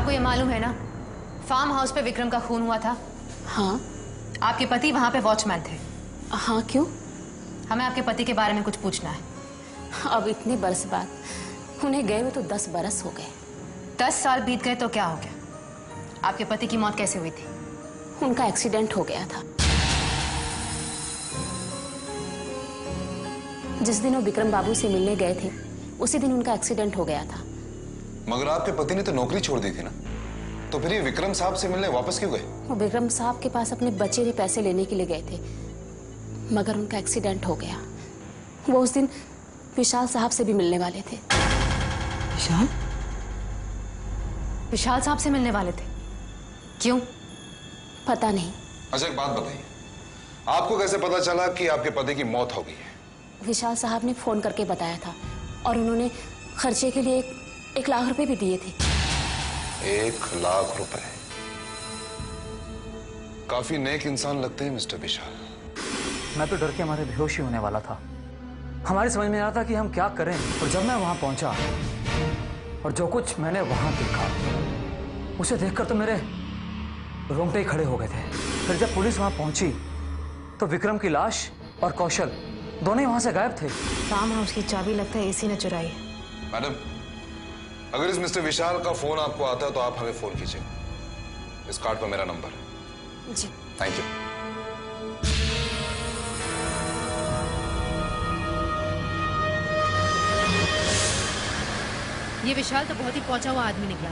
आपको ये मालूम है ना, फार्म हाउस पे विक्रम का खून हुआ था। हाँ। आपके पति वहां पे वॉचमैन थे। हाँ, क्यों? हमें आपके पति के बारे में कुछ पूछना है। अब इतने बरस बाद उन्हें गए हुए तो 10 बरस हो गए। 10 साल बीत गए तो क्या हो गया? आपके पति की मौत कैसे हुई थी? उनका एक्सीडेंट हो गया था। जिस दिन वो विक्रम बाबू से मिलने गए थे उसी दिन उनका एक्सीडेंट हो गया था। मगर आपके पति ने तो नौकरी छोड़ दी थी ना, तो फिर ये विक्रम साहब से मिलने वापस क्यों गए? वो विक्रम साहब के पास अपने बचे हुए पैसे लेने के लिए गए थे, मगर उनका एक्सीडेंट हो गया। वो उस दिन विशाल साहब से भी मिलने वाले थे। विशाल? विशाल साहब से मिलने वाले थे? क्यों? पता नहीं। अच्छा एक बात बताइए, आपको कैसे पता चला कि आपके पति की मौत हो गई है? विशाल साहब ने फोन करके बताया था और उन्होंने खर्चे के लिए 1 लाख रुपए भी दिए थे। 1 लाख रुपए? काफी नेक इंसान लगते हैं मिस्टर विशाल। मैं तो डर के हमारे बेहोश ही होने वाला था। हमारी समझ में आ रहा था कि हम क्या करें। और जब मैं वहां पहुंचा और जो कुछ मैंने वहां देखा, उसे देखकर तो मेरे रोंगटे ही खड़े हो गए थे। फिर जब पुलिस वहां पहुंची तो विक्रम की लाश और कौशल दोनों ही वहां से गायब थे। फार्म हाउस की चाबी लगता है इसी ने चुराई है। मैडम, अगर इस मिस्टर विशाल का फोन आपको आता है तो आप हमें फोन कीजिए। इस कार्ड पर मेरा नंबर है। जी। Thank you. ये विशाल तो बहुत ही पहुंचा हुआ आदमी निकला।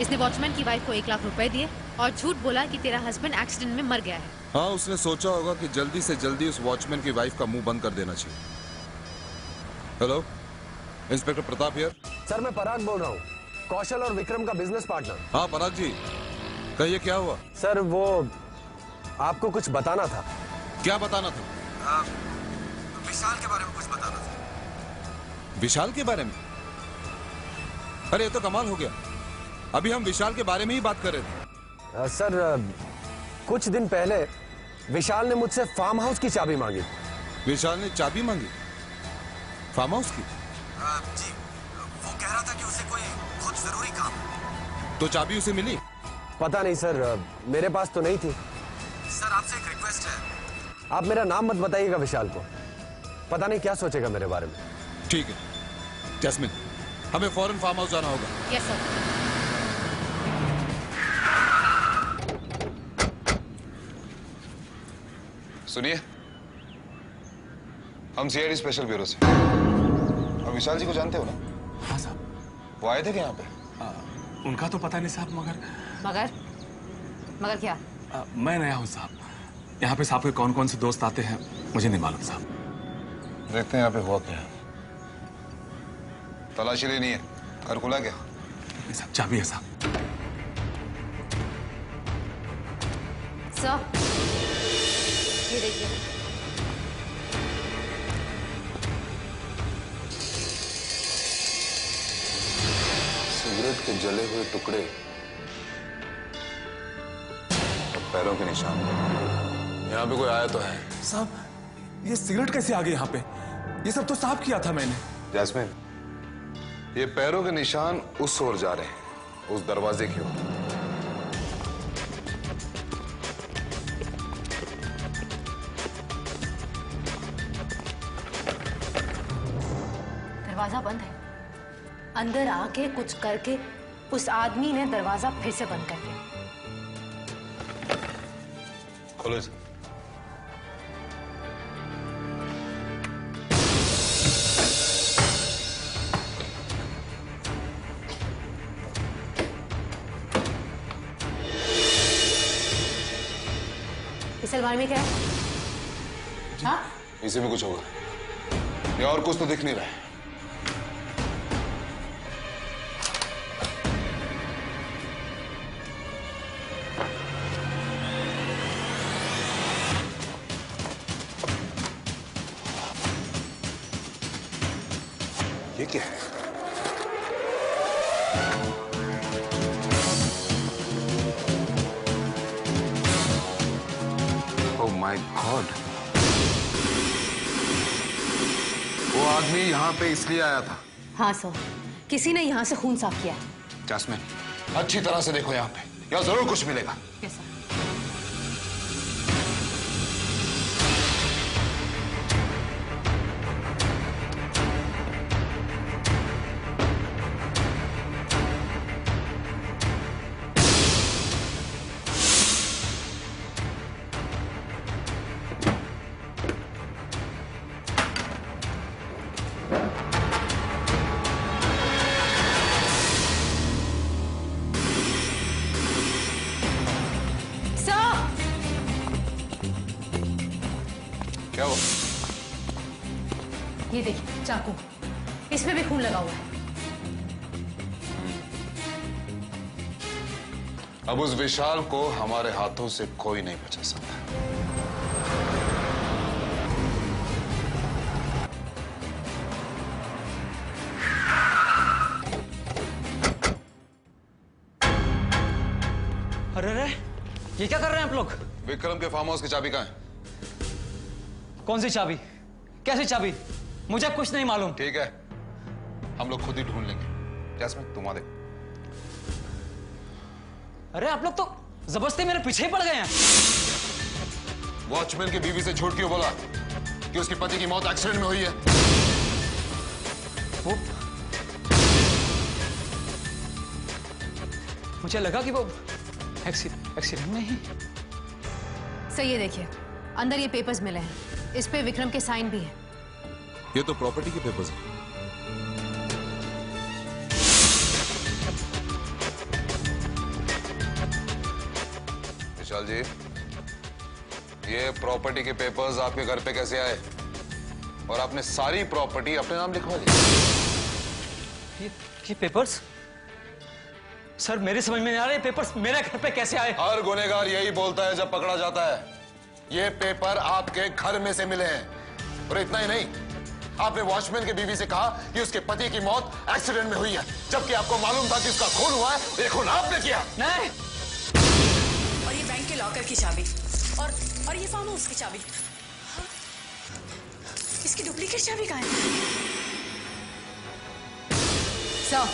इसने वॉचमैन की वाइफ को 1 लाख रुपए दिए और झूठ बोला कि तेरा हस्बैंड एक्सीडेंट में मर गया है। हाँ, उसने सोचा होगा कि जल्दी से जल्दी उस वॉचमैन की वाइफ का मुंह बंद कर देना चाहिए। Hello, inspector Pratap here. Sir मैं पराग बोल रहा हूँ, कौशल और विक्रम का बिजनेस पार्टनर। हाँ पराग जी, कहिए क्या हुआ? सर वो आपको कुछ बताना था। क्या बताना था? विशाल के बारे में कुछ बताना था। विशाल के बारे में? अरे ये तो कमाल हो गया, अभी हम विशाल के बारे में ही बात कर रहे थे। सर कुछ दिन पहले विशाल ने मुझसे फार्म हाउस की चाबी मांगी। विशाल ने चाबी मांगी फार्म हाउस की? जी, वो कह रहा था कि उसे कोई बहुत जरूरी काम। तो चाबी उसे मिली? पता नहीं सर, मेरे पास तो नहीं थी। सर आपसे एक रिक्वेस्ट है, आप मेरा नाम मत बताइएगा विशाल को, पता नहीं क्या सोचेगा मेरे बारे में। ठीक है जैस्मिन, हमें फौरन फार्म हाउस जाना होगा। Yes sir. सुनिए, हम सीआईडी स्पेशल ब्यूरो से। अब विशाल जी को जानते हो ना? हाँ साहब। वो आए थे क्या यहाँ पे? उनका तो पता नहीं साहब, मगर क्या? मैं नया हूँ साहब, यहाँ पे साहब के कौन कौन से दोस्त आते हैं मुझे नहीं मालूम साहब। देखते हैं यहाँ पे हुआ क्या है। तलाशी लेनी है, घर खुला क्या? साहब चाबी है साहब। सर ये देखिए, सिगरेट के जले हुए टुकड़े और पैरों के निशान। यहाँ पे कोई आया तो है? साहब ये सिगरेट कैसे आ गई यहाँ पे? ये सब तो साफ किया था मैंने। जैस्मिन, ये पैरों के निशान उस ओर जा रहे हैं, उस दरवाजे की ओर। दरवाजा बंद है। अंदर आके कुछ करके उस आदमी ने दरवाजा फिर से बंद कर दिया। खोलो इसे। इस अलमारी में क्या है? हाँ? इसे भी कुछ होगा, या और कुछ तो दिख नहीं रहा है। ये क्या है? ओह माय गॉड, वो आदमी यहाँ पे इसलिए आया था? हाँ सर, किसी ने यहाँ से खून साफ किया है। जैस्मिन, अच्छी तरह से देखो यहाँ पे, यहाँ जरूर कुछ मिलेगा। कैसा? क्या हुआ? ये देखिए चाकू, इसमें भी खून लगा हुआ है। अब उस विशाल को हमारे हाथों से कोई नहीं बचा सकता। अरे अरे, ये क्या कर रहे हैं आप लोग? विक्रम के फार्म हाउस की चाबी कहाँ है? कौन सी चाबी? कैसी चाबी? मुझे कुछ नहीं मालूम। ठीक है, हम लोग खुद ही ढूंढ लेंगे। जैस्मिन तुम आ दे। अरे आप लोग तो जबरदस्ती मेरे पीछे ही पड़ गए हैं। वॉचमैन की बीवी से झूठ क्यों बोला कि उसके पति की मौत एक्सीडेंट में हुई है? वो मुझे लगा कि वो एक्सीडेंट में ही। सही है, देखिए अंदर ये पेपर्स मिले हैं, इस पे विक्रम के साइन भी है। ये तो प्रॉपर्टी के पेपर्स हैं। विशाल जी, ये प्रॉपर्टी के पेपर्स आपके घर पे कैसे आए? और आपने सारी प्रॉपर्टी अपने नाम लिखवा ली? ये पेपर्स? सर मेरी समझ में नहीं आ रहा, ये पेपर्स मेरे घर पे कैसे आए? हर गुनहगार यही बोलता है जब पकड़ा जाता है। ये पेपर आपके घर में से मिले हैं। और इतना ही नहीं, आपने वॉचमैन की बीवी से कहा कि उसके पति की मौत एक्सीडेंट में हुई है, जबकि आपको मालूम था कि उसका खून हुआ है। ये खून आपने किया। नहीं। और ये बैंक के लॉकर की चाबी और ये फार्म हाउस की चाबी। हाँ? इसकी डुप्लीकेट चाबी कहाँ है? सर,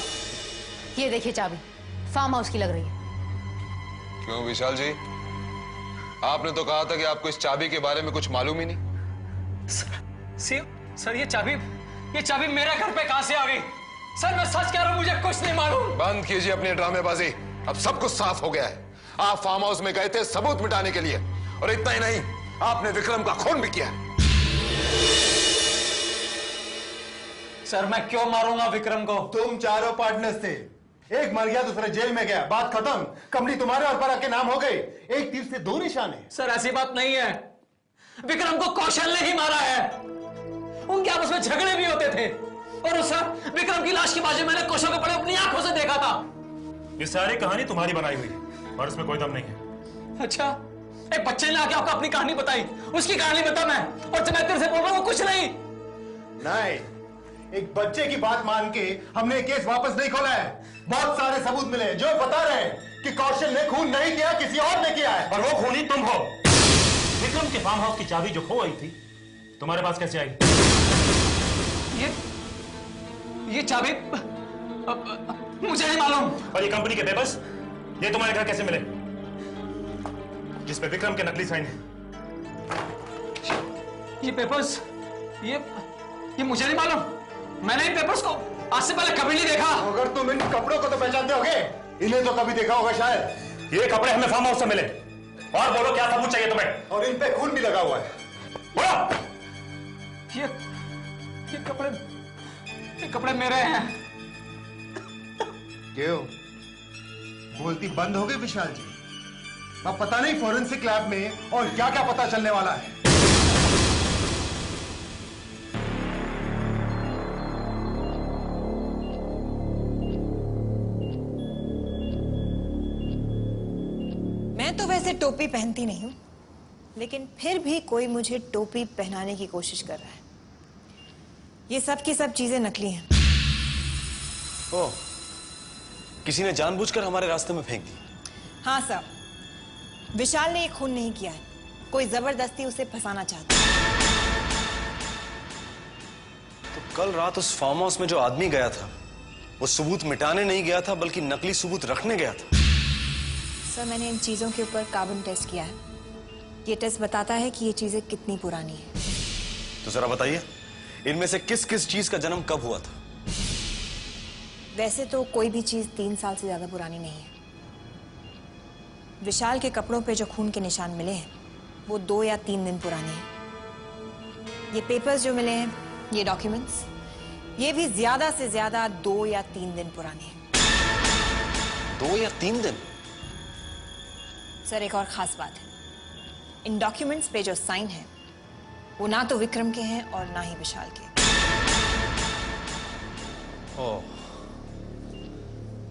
ये देखिए चाबी फार्म हाउस की लग रही है। क्यों विशाल जी, आपने तो कहा था कि आपको इस चाबी के बारे में कुछ मालूम ही नहीं। सर ये चाबी मेरे घर पे कहां से आ गई? सर मैं सच कह रहा हूं, मुझे कुछ नहीं मालूम। बंद कीजिए अपनी ड्रामेबाजी, अब सब कुछ साफ हो गया है। आप फार्म हाउस में गए थे सबूत मिटाने के लिए, और इतना ही नहीं, आपने विक्रम का खून भी किया। सर मैं क्यों मारूंगा विक्रम को? तुम चारों पार्टनर्स थे, एक मर गया दूसरा जेल में गया, बात खत्म। कंपनी तुम्हारे और पराग के नाम हो गई। एक तीर से दो निशाने। सर ऐसी बात नहीं है, विक्रम को कौशल ने ही मारा है। उनके आपस में झगड़े भी होते थे, और सर विक्रम की लाश के बाजू मैंने कौशल को पड़े अपनी आंखों से देखा था। ये सारी कहानी तुम्हारी बनाई हुई है और उसमें कोई दम नहीं है। अच्छा, एक बच्चे ने आके आपको अपनी कहानी बताई, उसकी कहानी बता मैं, और जब मैं तेरे से बोल रहा हूं कुछ नहीं। नहीं, एक बच्चे की बात मान के हमने केस वापस नहीं खोला है। बहुत सारे सबूत मिले जो बता रहे हैं कि कौशल ने खून नहीं किया, किसी और ने किया है। और वो खूनी तुम हो। विक्रम के फार्म हाउस की चाबी जो खो गई थी तुम्हारे पास कैसे आई? ये चाबी मुझे नहीं मालूम। और ये कंपनी के पेपर्स ये तुम्हारे घर कैसे मिले, जिस पे विक्रम के नकली साइन है? ये पेपर्स ये मुझे नहीं मालूम। मैंने इन पेपर्स को आज से पहले कभी नहीं देखा। अगर तुम इन कपड़ों को तो पहचानते होगे, इन्हें तो कभी देखा होगा शायद। ये कपड़े हमें फार्म हाउस से मिले। और बोलो क्या सबूत चाहिए तुम्हें? और इन पे खून भी लगा हुआ है। बोलो। ये कपड़े मेरे हैं। क्यों बोलती बंद हो गई विशाल जी? अब पता नहीं फोरेंसिक लैब में और क्या क्या पता चलने वाला है। मैं तो वैसे टोपी पहनती नहीं हूं, लेकिन फिर भी कोई मुझे टोपी पहनाने की कोशिश कर रहा है। ये सब की सब चीजें नकली हैं। ओह, किसी ने जानबूझकर हमारे रास्ते में फेंक दी? हाँ सर, विशाल ने ये खून नहीं किया है, कोई जबरदस्ती उसे फंसाना चाहता है। तो कल रात उस फार्म हाउस में जो आदमी गया था वो सबूत मिटाने नहीं गया था बल्कि नकली सबूत रखने गया था। सर, मैंने इन चीजों के ऊपर कार्बन टेस्ट किया है। ये टेस्ट बताता है कि ये चीजें कितनी पुरानी है। तो जरा बताइए, इनमें से किस किस चीज का जन्म कब हुआ था? वैसे तो कोई भी चीज 3 साल से ज्यादा पुरानी नहीं है। विशाल के कपड़ों पे जो खून के निशान मिले हैं वो 2 या 3 दिन पुराने हैं। ये पेपर्स जो मिले हैं, ये डॉक्यूमेंट्स, ये भी ज्यादा से ज्यादा 2 या 3 दिन पुराने हैं। 2 या 3 दिन? सर, एक और खास बात है, इन डॉक्यूमेंट्स पे जो साइन है वो ना तो विक्रम के हैं और ना ही विशाल के। ओह,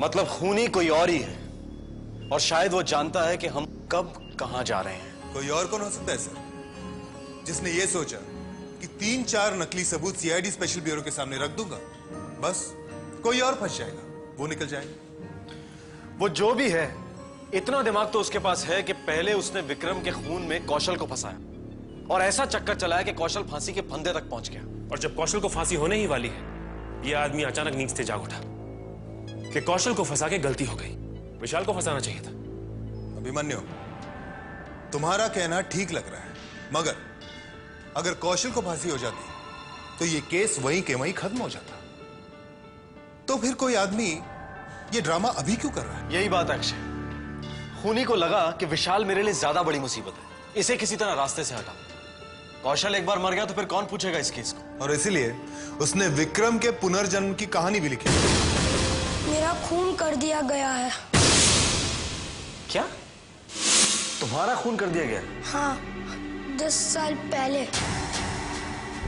मतलब खूनी कोई और ही है और शायद वो जानता है कि हम कब कहां जा रहे हैं। कोई और कौन हो सकता है सर, जिसने ये सोचा कि 3-4 नकली सबूत सीआईडी स्पेशल ब्यूरो के सामने रख दूंगा, बस कोई और फंस जाएगा, वो निकल जाएगा। वो जो भी है, इतना दिमाग तो उसके पास है कि पहले उसने विक्रम के खून में कौशल को फंसाया और ऐसा चक्कर चलाया कि कौशल फांसी के फंदे तक पहुंच गया। और जब कौशल को फांसी होने ही वाली है, ये आदमी अचानक नींद से जाग उठा कि कौशल को फंसा के गलती हो गई, विशाल को फंसाना चाहिए था। अभिमन्यु, तुम्हारा कहना ठीक लग रहा है, मगर अगर कौशल को फांसी हो जाती तो ये केस वहीं के वहीं खत्म हो जाता। तो फिर कोई आदमी ये ड्रामा अभी क्यों कर रहा है? यही बात है अक्षय, खूनी को लगा कि विशाल मेरे लिए ज्यादा बड़ी मुसीबत है, इसे किसी तरह रास्ते से हटा। कौशल एक बार मर गया तो फिर कौन पूछेगा इस केस को? और इसीलिए उसने विक्रम के पुनर्जन्म की कहानी भी लिखी। मेरा खून कर दिया गया है। क्या? तुम्हारा खून कर दिया गया? हाँ, 10 साल पहले।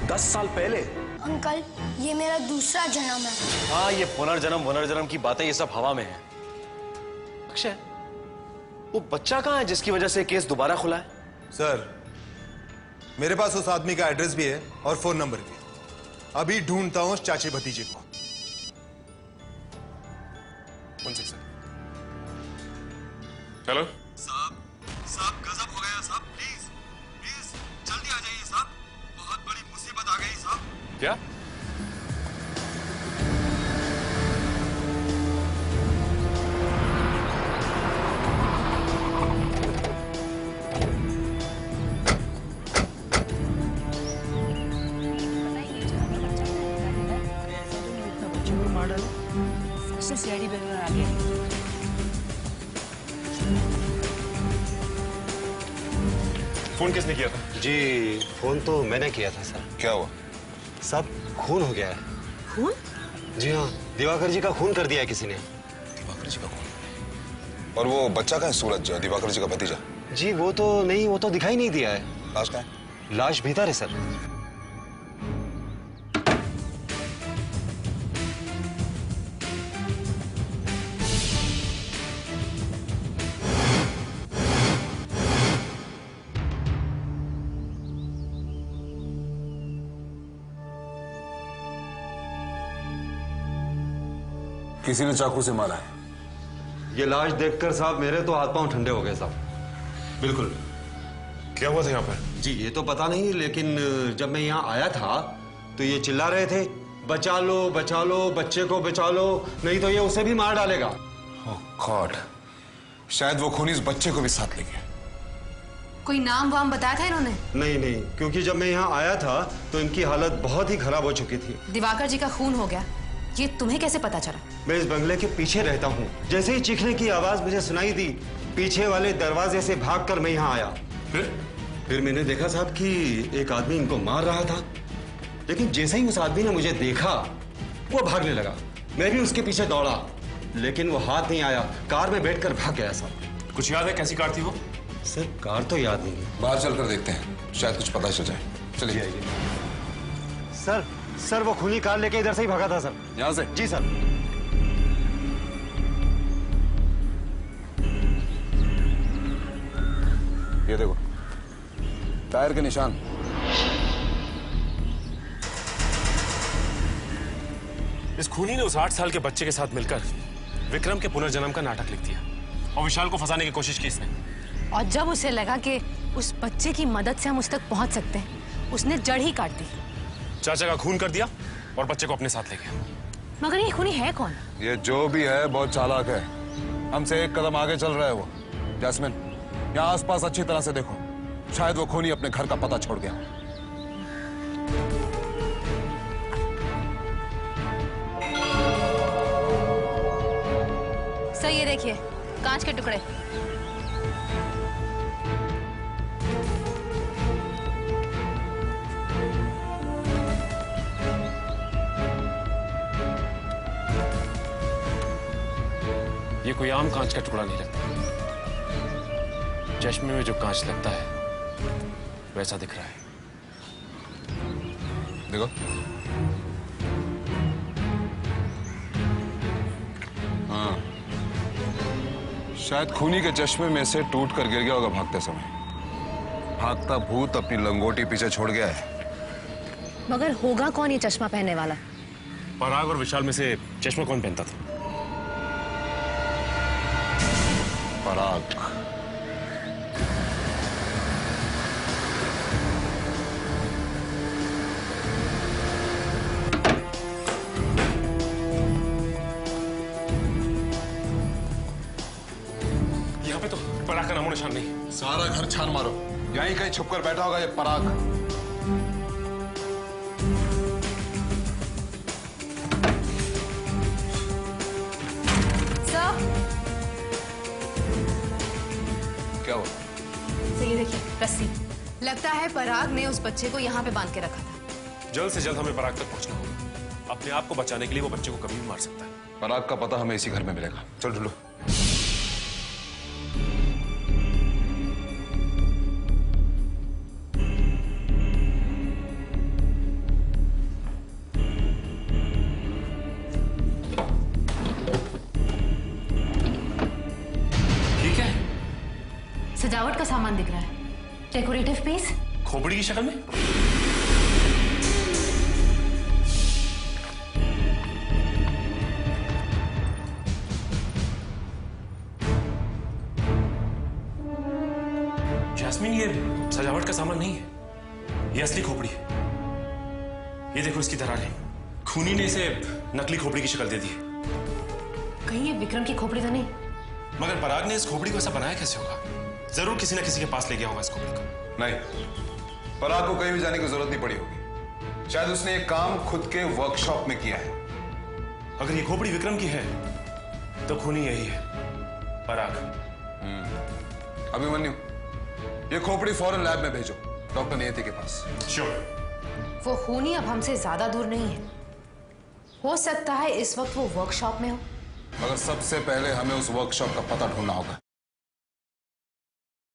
10 साल पहले? अंकल, ये मेरा दूसरा जन्म है। हाँ, ये पुनर्जन्म की बातें ये सब हवा में है। अक्षय, वो बच्चा कहाँ है जिसकी वजह से केस दोबारा खुला है? सर, मेरे पास उस आदमी का एड्रेस भी है और फोन नंबर भी। अभी ढूंढता हूं उस चाचे भतीजे को। हेलो साहब, गजब हो गया साहब, प्लीज जल्दी आ जाइए साहब, बहुत बड़ी मुसीबत आ गई साहब। क्या? सीआईडी ब्यूरो आ गया। फोन किसने किया था? जी, फोन तो मैंने किया था सर। क्या हुआ? सब खून हो गया है। खून? जी हाँ, दिवाकर जी का खून कर दिया है किसी ने। दिवाकर जी का खून? और वो बच्चा का है सूरज, दिवाकर जी का भतीजा? जी वो तो नहीं, वो तो दिखाई नहीं दिया है। लाश कहाँ है? लाश भीतर है सर। किसी ने चाकू से मारा है। ये लाश देखकर साहब मेरे तो हाथ पांव ठंडे हो गए साहब। बिल्कुल। क्या हुआ था यहाँ पर? जी ये तो पता नहीं, लेकिन जब मैं यहाँ आया था तो ये चिल्ला रहे थे, बचा लो बच्चे को बचा लो, नहीं तो ये उसे भी मार डालेगा। ओह गॉड, शायद वो खूनी इस बच्चे को भी साथ ले गया। कोई नाम वाम बताया था इन्होंने? नहीं, क्योंकि जब मैं यहाँ आया था तो इनकी हालत बहुत ही खराब हो चुकी थी। दिवाकर जी का खून हो गया, ये तुम्हें कैसे पता चला? मैं इस बंगले के पीछे रहता हूँ। जैसे ही चीखने की आवाज मुझे सुनाई दी, पीछे वाले दरवाजे से भागकर मैं यहाँ आया। फिर मैंने देखा साहब कि एक आदमी इनको मार रहा था, लेकिन जैसे ही उस आदमी ने मुझे देखा वो भागने लगा। मैं भी उसके पीछे दौड़ा, लेकिन वो हाथ नहीं आया, कार में बैठकर भाग गया साहब। कुछ याद है कैसी कार थी वो? सर कार तो याद नहीं है। बाहर चलकर देखते हैं, शायद कुछ पता चल जाए। चलिए। सर वो खूनी कार लेके इधर से ही भागा था सर। यहाँ से? जी सर। ये देखो, टायर के निशान। इस खूनी ने उस 8 साल के बच्चे के साथ मिलकर विक्रम के पुनर्जन्म का नाटक लिख दिया और विशाल को फंसाने की कोशिश की इसने। और जब उसे लगा कि उस बच्चे की मदद से हम उस तक पहुंच सकते हैं, उसने जड़ ही काट दी। चाचा का खून कर दिया और बच्चे को अपने साथ ले गया। मगर ये खूनी है कौन? ये जो भी है बहुत चालाक है। हमसे एक कदम आगे चल रहा है वो। जैस्मिन, यहाँ आसपास अच्छी तरह से देखो, शायद वो खूनी अपने घर का पता छोड़ गया। सर ये देखिए, कांच के टुकड़े। ये कोई आम कांच का टुकड़ा नहीं लगता। चश्मे में जो कांच लगता है वैसा दिख रहा है। देखो, हाँ, शायद खूनी के चश्मे में से टूट कर गिर गया होगा भागते समय। भागता भूत अपनी लंगोटी पीछे छोड़ गया है। मगर होगा कौन ये चश्मा पहनने वाला? पराग और विशाल में से चश्मा कौन पहनता था? पराग। यहाँ पे तो पराग का नामो निशान नहीं। सारा घर छान मारो, यहीं कहीं छुपकर बैठा होगा ये पराग। सर, क्या हुआ? सर ये देखिए, रस्सी। लगता है पराग ने उस बच्चे को यहाँ पे बांध के रखा था। जल्द से जल्द हमें पराग तक पहुंचना होगा। अपने आप को बचाने के लिए वो बच्चे को कभी भी मार सकता है। पराग का पता हमें इसी घर में मिलेगा। चल ढूंढो। सजावट का सामान दिख रहा है, डेकोरेटिव पीस। खोपड़ी की शक्ल में? जैस्मिन, ये सजावट का सामान नहीं है, ये असली खोपड़ी है। ये देखो इसकी दरारें। खूनी ने इसे नकली खोपड़ी की शक्ल दे दी है। कहीं ये विक्रम की खोपड़ी तो नहीं? मगर पराग ने इस खोपड़ी को ऐसा बनाया कैसे होगा? जरूर किसी न किसी के पास ले गया होगा इस खोपड़ी को। नहीं, पराग को कहीं भी जाने की जरूरत नहीं पड़ी होगी। शायद उसने ये काम खुद के वर्कशॉप में किया है। अगर ये खोपड़ी विक्रम की है तो खूनी यही है, पराग। अभिमन्यु, ये खोपड़ी फौरन लैब में भेजो, डॉक्टर नियति के पास। श्योर। वो खूनी अब हमसे ज्यादा दूर नहीं है। हो सकता है इस वक्त वो वर्कशॉप में हो। मगर सबसे पहले हमें उस वर्कशॉप का पता ढूंढना होगा।